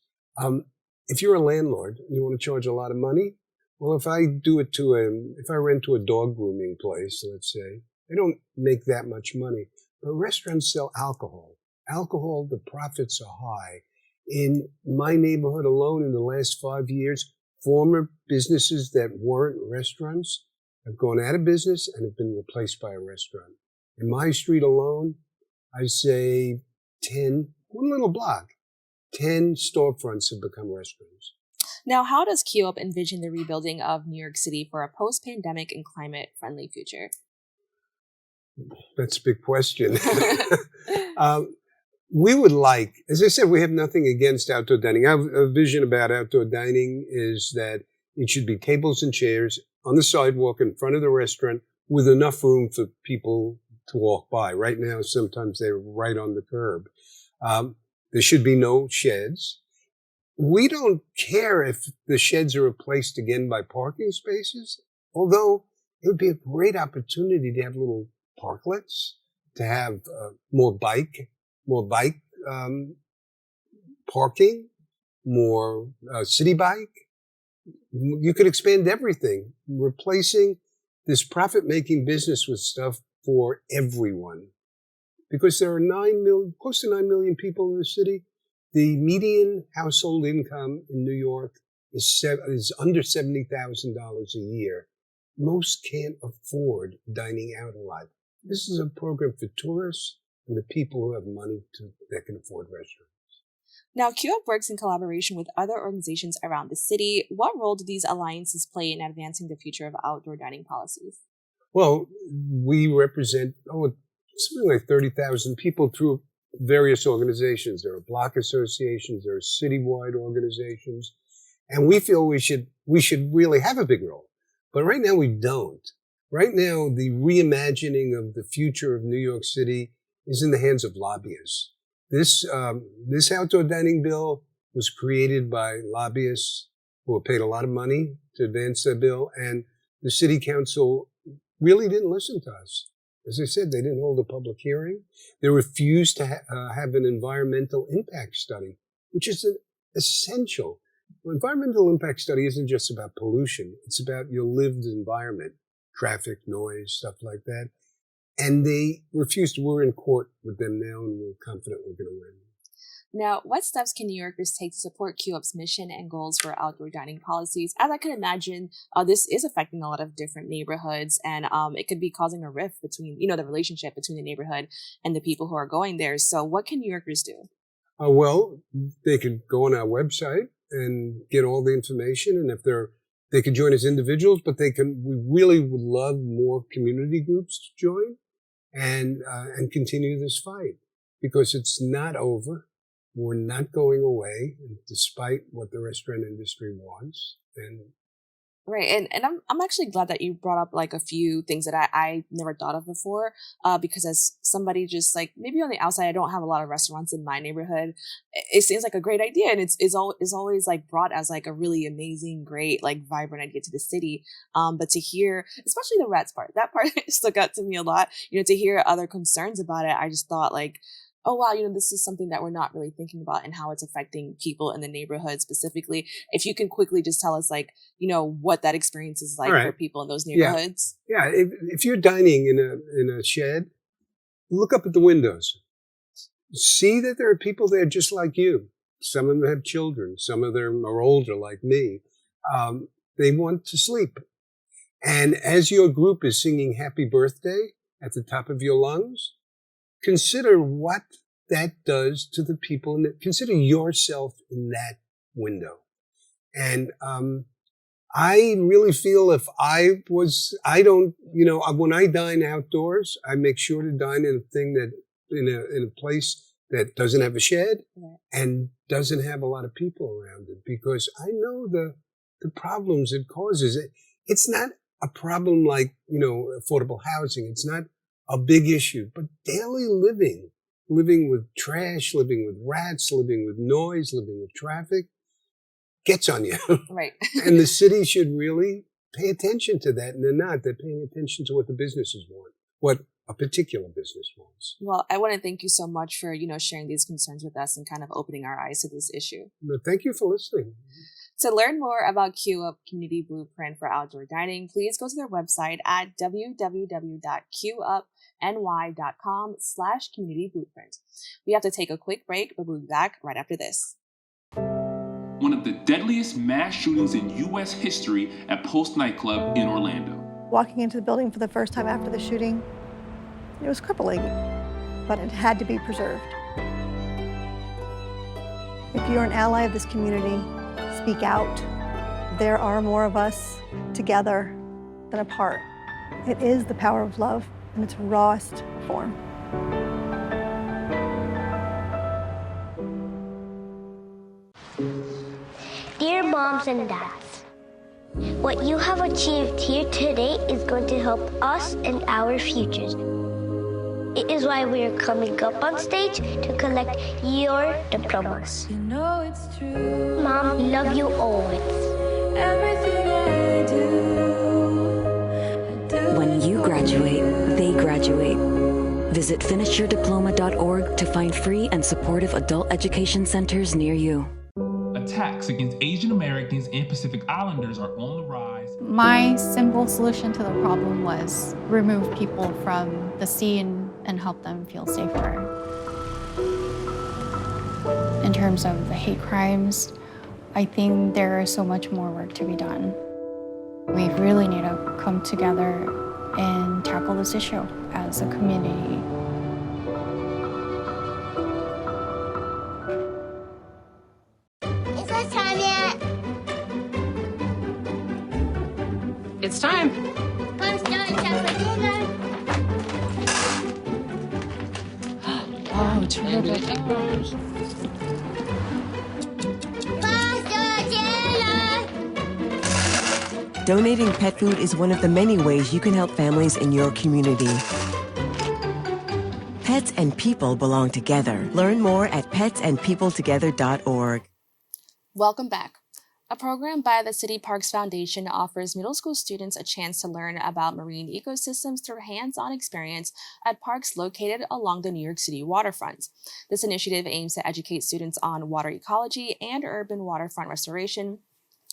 [SPEAKER 14] if you're a landlord and you want to charge a lot of money, well, if I rent to a dog grooming place, let's say, they don't make that much money. But restaurants sell alcohol. Alcohol, the profits are high. In my neighborhood alone, in the last 5 years, former businesses that weren't restaurants have gone out of business and have been replaced by a restaurant. In my street alone, I say 1 little block, 10 storefronts have become restaurants.
[SPEAKER 1] Now, how does CUEUP envision the rebuilding of New York City for a post-pandemic and climate-friendly future?
[SPEAKER 14] That's a big question. We would like, as I said, we have nothing against outdoor dining. Our vision about outdoor dining is that it should be tables and chairs on the sidewalk in front of the restaurant with enough room for people to walk by. Right now, sometimes they're right on the curb. There should be no sheds. We don't care if the sheds are replaced again by parking spaces, although it would be a great opportunity to have little parklets, to have more bike parking, more city bike. You could expand everything, replacing this profit-making business with stuff for everyone. Because there are close to 9 million people in the city. The median household income in New York is under $70,000 a year. Most can't afford dining out a lot. This is a program for tourists and the people who have money that can afford restaurants.
[SPEAKER 1] Now, CUEUP works in collaboration with other organizations around the city. What role do these alliances play in advancing the future of outdoor dining policies?
[SPEAKER 14] Well, we represent something like 30,000 people through various organizations. There are block associations, there are citywide organizations, and we feel we should really have a big role. But right now we don't. Right now, the reimagining of the future of New York City is in the hands of lobbyists. This outdoor dining bill was created by lobbyists who were paid a lot of money to advance their bill, and the city council really didn't listen to us. As I said, they didn't hold a public hearing. They refused to have an environmental impact study, which is essential. An environmental impact study isn't just about pollution. It's about your lived environment, traffic, noise, stuff like that. And they refused. We're in court with them now, and we're confident we're going to win.
[SPEAKER 1] Now, what steps can New Yorkers take to support CUEUP's mission and goals for outdoor dining policies? As I can imagine, this is affecting a lot of different neighborhoods, and it could be causing a rift between, the relationship between the neighborhood and the people who are going there. So what can New Yorkers do?
[SPEAKER 14] Well, they could go on our website and get all the information, and if they could join as individuals, but we really would love more community groups to join and continue this fight, because it's not over. We're not going away, despite what the restaurant industry wants.
[SPEAKER 1] Right, and I'm actually glad that you brought up like a few things that I never thought of before, because as somebody just like maybe on the outside, I don't have a lot of restaurants in my neighborhood. It seems like a great idea, and it's always like brought as like a really amazing, great, like vibrant idea to the city. But to hear, especially the rats part, that part stuck out to me a lot. To hear other concerns about it, I just thought like, oh, wow, this is something that we're not really thinking about and how it's affecting people in the neighborhood specifically. If you can quickly just tell us, like, what that experience is like for people in those neighborhoods.
[SPEAKER 14] Yeah. If you're dining in a shed, look up at the windows. See that there are people there just like you. Some of them have children. Some of them are older like me. They want to sleep. And as your group is singing happy birthday at the top of your lungs, consider what that does to the people. Consider yourself in that window. And I really feel if when I dine outdoors, I make sure to dine in a place that doesn't have a shed and doesn't have a lot of people around it, because I know the problems it causes. It's not a problem like, affordable housing. It's not a big issue, but daily living with trash, living with rats, living with noise, living with traffic gets on you.
[SPEAKER 1] Right.
[SPEAKER 14] And the city should really pay attention to that. And they're not. They're paying attention to what the businesses want, what a particular business wants.
[SPEAKER 1] Well, I want to thank you so much for, sharing these concerns with us and kind of opening our eyes to this issue.
[SPEAKER 14] No, thank you for listening.
[SPEAKER 1] To learn more about CUEUP Community Blueprint for Outdoor Dining, please go to their website at www.cueupny.com/communityblueprint. We have to take a quick break, but we'll be back right after this.
[SPEAKER 15] One of the deadliest mass shootings in U.S. history at Post Nightclub in Orlando.
[SPEAKER 16] Walking into the building for the first time after the shooting, it was crippling, but it had to be preserved. If you're an ally of this community, speak out. There are more of us together than apart. It is the power of love in its rawest form.
[SPEAKER 17] Dear moms and dads, what you have achieved here today is going to help us and our futures. It is why we are coming up on stage to collect your diplomas.
[SPEAKER 9] You know it's true.
[SPEAKER 17] Mom, we love you always.
[SPEAKER 9] Everything I do.
[SPEAKER 18] When you graduate, they graduate. Visit finishyourdiploma.org to find free and supportive adult education centers near you.
[SPEAKER 15] Attacks against Asian Americans and Pacific Islanders are on the rise.
[SPEAKER 19] My simple solution to the problem was remove people from the scene and help them feel safer. In terms of the hate crimes, I think there is so much more work to be done. We really need to come together and tackle this issue as a community.
[SPEAKER 1] Oh, terrific.
[SPEAKER 20] Donating pet food is one of the many ways you can help families in your community. Pets and people belong together. Learn more at petsandpeopletogether.org.
[SPEAKER 1] Welcome back. A program by the City Parks Foundation offers middle school students a chance to learn about marine ecosystems through hands-on experience at parks located along the New York City waterfront. This initiative aims to educate students on water ecology and urban waterfront restoration,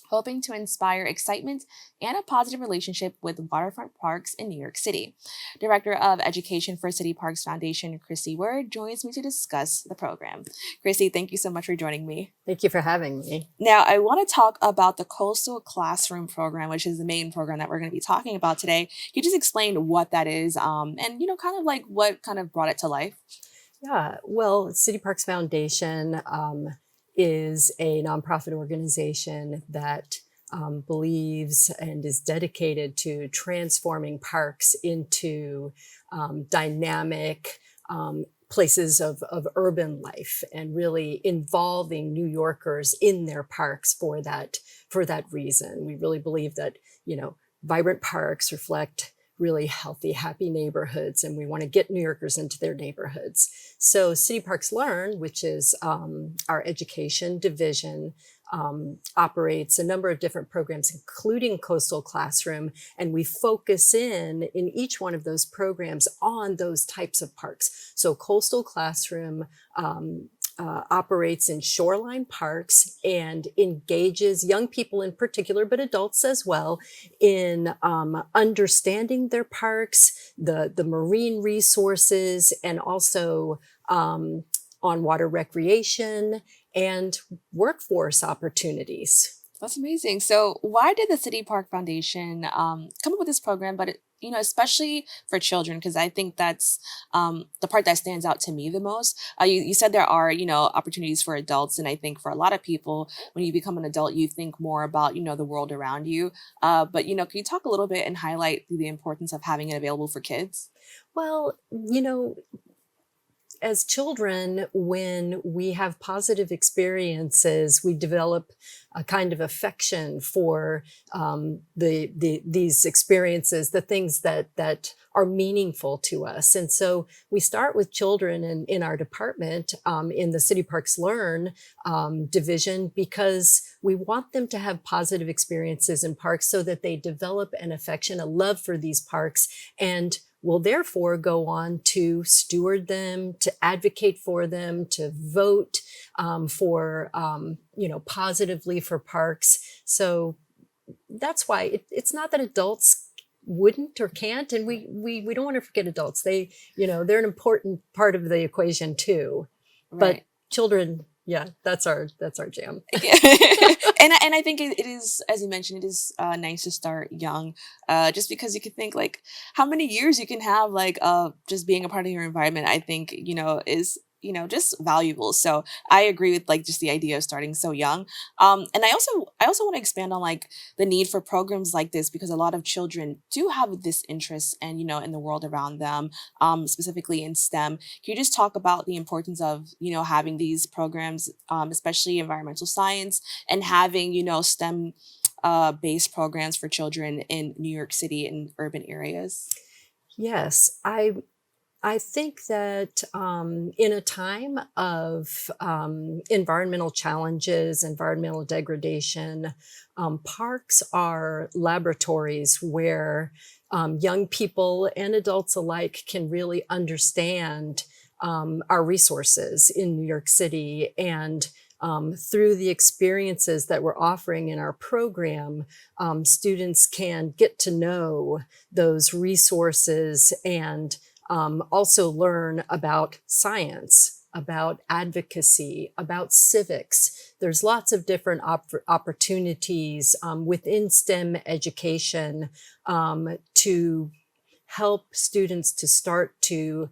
[SPEAKER 1] hoping to inspire excitement and a positive relationship with waterfront parks in New York City. Director of Education for City Parks Foundation, Chrissy Word, joins me to discuss the program. Chrissy, thank you so much for joining me.
[SPEAKER 21] Thank you for having me.
[SPEAKER 1] Now, I want to talk about the Coastal Classroom program, which is the main program that we're going to be talking about today. Can you just explain what that is and, kind of like what kind of brought it to life?
[SPEAKER 21] Yeah, well, City Parks Foundation is a nonprofit organization that believes and is dedicated to transforming parks into dynamic places of urban life and really involving New Yorkers in their parks for that reason. We really believe that, vibrant parks reflect really healthy, happy neighborhoods, and we want to get New Yorkers into their neighborhoods. So City Parks Learn, which is our education division, operates a number of different programs, including Coastal Classroom, and we focus in each one of those programs on those types of parks. So Coastal Classroom operates in shoreline parks and engages young people in particular, but adults as well, in understanding their parks, the marine resources, and also on water recreation and workforce opportunities.
[SPEAKER 1] That's amazing. So why did the City Park Foundation come up with this program, but especially for children? Because I think that's the part that stands out to me the most. You said there are, opportunities for adults. And I think for a lot of people, when you become an adult, you think more about, the world around you. But, can you talk a little bit and highlight the importance of having it available for kids?
[SPEAKER 21] Well, as children, when we have positive experiences, we develop a kind of affection for these experiences, the things that are meaningful to us. And so we start with children in our department, in the City Parks Learn division, because we want them to have positive experiences in parks so that they develop an affection, a love for these parks, and will therefore go on to steward them, to advocate for them, to vote for, positively for parks. So that's why it's not that adults wouldn't or can't, and we don't want to forget adults. They're an important part of the equation too. Right. But children, yeah, that's our jam.
[SPEAKER 1] And I think it is, as you mentioned, it is nice to start young, just because you can think like how many years you can have just being a part of your environment. I think is just valuable. So I agree with just the idea of starting so young. And I also want to expand on the need for programs like this, because a lot of children do have this interest and in the world around them, specifically in STEM. Can you just talk about the importance of having these programs, especially environmental science, and having STEM based programs for children in New York City and urban areas?
[SPEAKER 21] Yes, I think that in a time of environmental challenges, environmental degradation, parks are laboratories where young people and adults alike can really understand our resources in New York City. And through the experiences that we're offering in our program, students can get to know those resources and also learn about science, about advocacy, about civics. There's lots of different opportunities within STEM education to help students to start to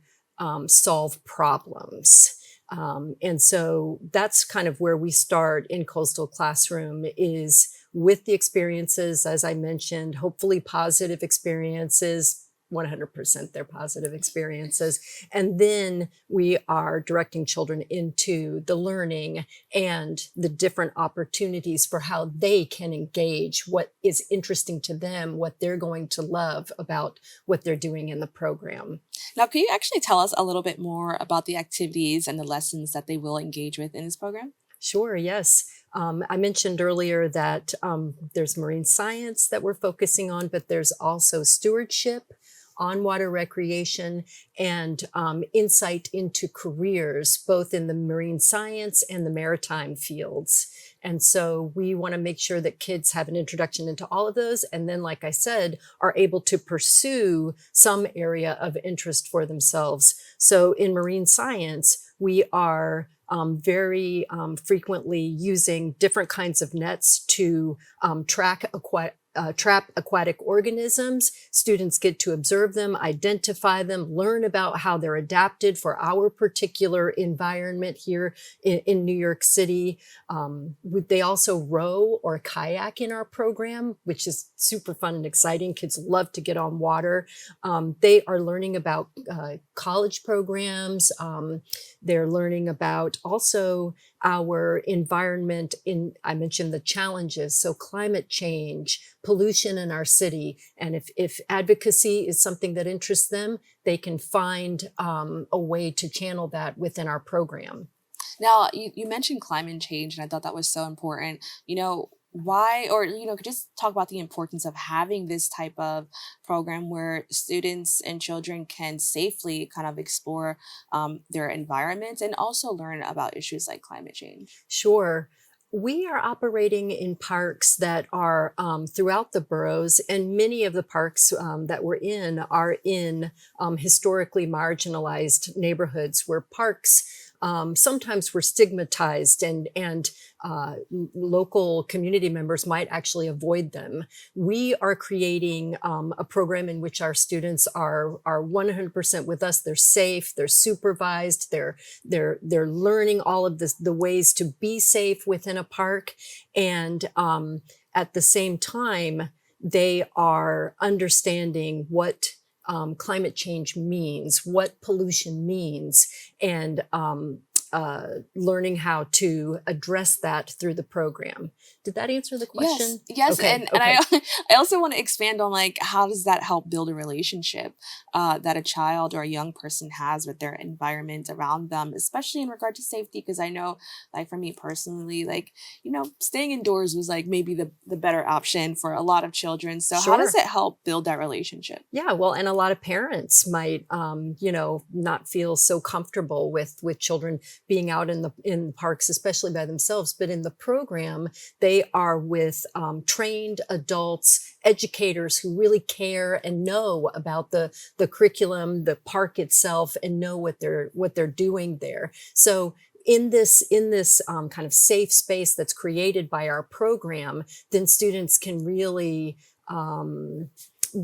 [SPEAKER 21] solve problems. And so that's kind of where we start in Coastal Classroom, is with the experiences, as I mentioned, hopefully positive experiences, 100% they're positive experiences. And then we are directing children into the learning and the different opportunities for how they can engage what is interesting to them, what they're going to love about what they're doing in the program.
[SPEAKER 1] Now, can you actually tell us a little bit more about the activities and the lessons that they will engage with in this program?
[SPEAKER 21] Sure, yes. I mentioned earlier that there's marine science that we're focusing on, but there's also stewardship, on-water recreation, and insight into careers, both in the marine science and the maritime fields. And so we want to make sure that kids have an introduction into all of those. And then, like I said, are able to pursue some area of interest for themselves. So in marine science, we are very frequently using different kinds of nets to trap aquatic organisms. Students get to observe them, identify them, learn about how they're adapted for our particular environment here in New York City. They also row or kayak in our program, which is super fun and exciting. Kids love to get on water. They are learning about college programs. They're learning about also our environment I mentioned the challenges, so climate change, pollution in our city. And if advocacy is something that interests them, they can find a way to channel that within our program.
[SPEAKER 1] Now, you mentioned climate change, and I thought that was so important. Why, or, just talk about the importance of having this type of program where students and children can safely kind of explore their environment and also learn about issues like climate change.
[SPEAKER 21] Sure. We are operating in parks that are throughout the boroughs, and many of the parks that we're in are in historically marginalized neighborhoods where parks sometimes were stigmatized and local community members might actually avoid them. We are creating a program in which our students are 100% with us. They're safe, they're supervised, they're learning all of the ways to be safe within a park. And at the same time, they are understanding what climate change means, what pollution means, and learning how to address that through the program. Did that answer the question?
[SPEAKER 1] Yes.
[SPEAKER 21] Okay,
[SPEAKER 1] And
[SPEAKER 21] okay.
[SPEAKER 1] I also want to expand on how does that help build a relationship that a child or a young person has with their environment around them, especially in regard to safety? Because I know, for me personally, staying indoors was maybe the better option for a lot of children. So how does it help build that relationship?
[SPEAKER 21] Yeah, well, and a lot of parents might, not feel so comfortable with children being out in parks, especially by themselves. But in the program, they are with trained adults, educators who really care and know about the curriculum, the park itself, and know what they're doing there. So in this kind of safe space that's created by our program, then students can really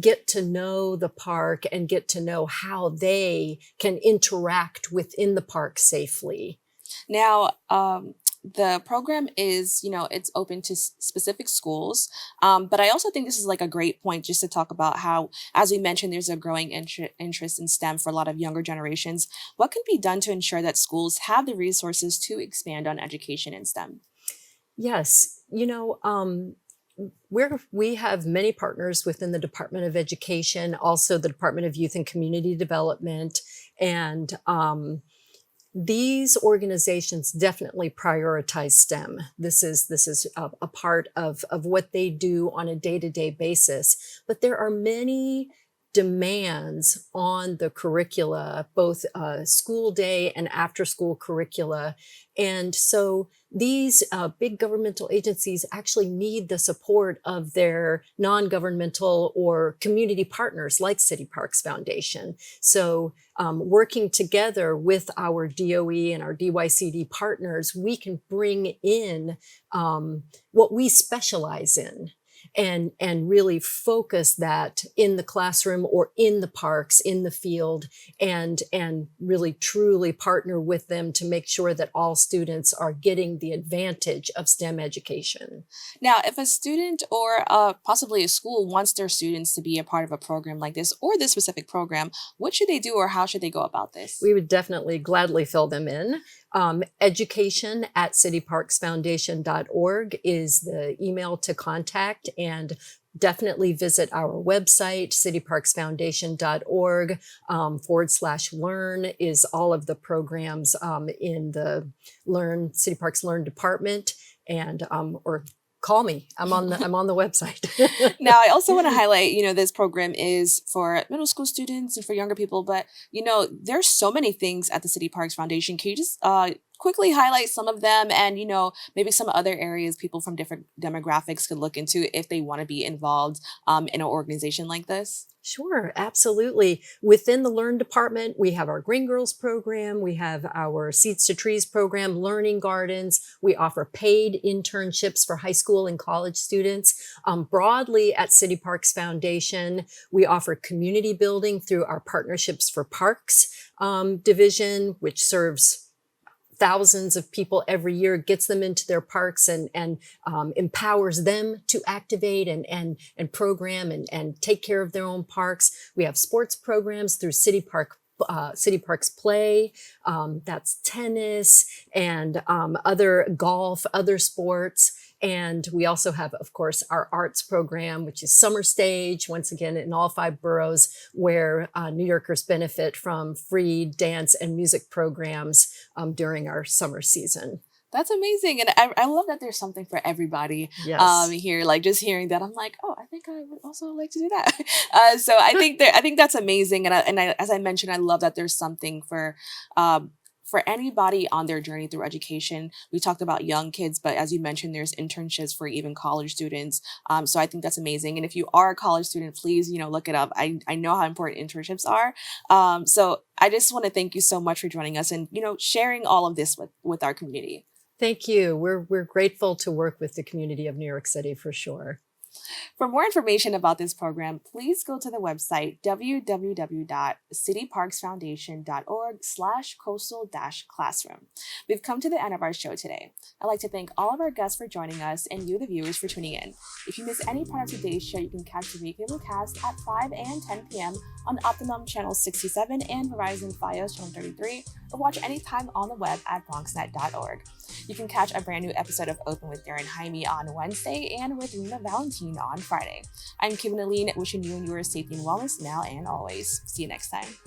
[SPEAKER 21] get to know the park and get to know how they can interact within the park safely.
[SPEAKER 1] Now, the program is, it's open to specific schools, but I also think this is a great point just to talk about how, as we mentioned, there's a growing interest in STEM for a lot of younger generations. What can be done to ensure that schools have the resources to expand on education in STEM?
[SPEAKER 21] Yes, we have many partners within the Department of Education, also the Department of Youth and Community Development, and these organizations definitely prioritize STEM. This is a part of what they do on a day-to-day basis. But there are many demands on the curricula, both school day and after school curricula. And so these big governmental agencies actually need the support of their non-governmental or community partners like City Parks Foundation. So working together with our DOE and our DYCD partners, we can bring in what we specialize in. and really focus that in the classroom or in the parks, in the field, and really truly partner with them to make sure that all students are getting the advantage of STEM education.
[SPEAKER 1] Now, if a student or possibly a school wants their students to be a part of a program like this or this specific program, what should they do or how should they go about this?
[SPEAKER 21] We would definitely gladly fill them in. education@cityparksfoundation.org is the email to contact, and definitely visit our website, cityparksfoundation.org /learn is all of the programs in the City Parks Learn department, and or call me. I'm on the website.
[SPEAKER 1] Now, I also want to highlight, this program is for middle school students and for younger people, but, there's so many things at the City Parks Foundation. Can you just quickly highlight some of them and, maybe some other areas people from different demographics could look into if they want to be involved in an organization like this?
[SPEAKER 21] Sure, absolutely. Within the Learn department, we have our Green Girls program, we have our Seeds to Trees program, Learning Gardens. We offer paid internships for high school and college students. Broadly at City Parks Foundation, we offer community building through our Partnerships for Parks division, which serves thousands of people every year, gets them into their parks and empowers them to activate and program and take care of their own parks. We have sports programs through City Parks Play, that's tennis and other golf, other sports. And we also have, of course, our arts program, which is Summer Stage, once again, in all 5 boroughs, where New Yorkers benefit from free dance and music programs during our summer season.
[SPEAKER 1] That's amazing. And I love that there's something for everybody here. Like just hearing that, I'm like, oh, I think I would also like to do that. So I think that's amazing. And as I mentioned, I love that there's something for anybody on their journey through education. We talked about young kids, but as you mentioned, there's internships for even college students. So I think that's amazing. And if you are a college student, please, look it up. I know how important internships are. So I just want to thank you so much for joining us and, sharing all of this with our community.
[SPEAKER 21] Thank you. We're grateful to work with the community of New York City for sure.
[SPEAKER 1] For more information about this program, please go to the website www.cityparksfoundation.org/coastal-classroom. We've come to the end of our show today. I'd like to thank all of our guests for joining us and you, the viewers, for tuning in. If you miss any part of today's show, you can catch the weekly cast at 5 and 10 p.m. on Optimum Channel 67 and Verizon Fios Channel 33, or watch anytime on the web at bronxnet.org. You can catch a brand new episode of Open with Darren Jaime on Wednesday and with Luna Valentine on Friday. I'm Kibin Alleyne, wishing you and yours safety and wellness now and always. See you next time.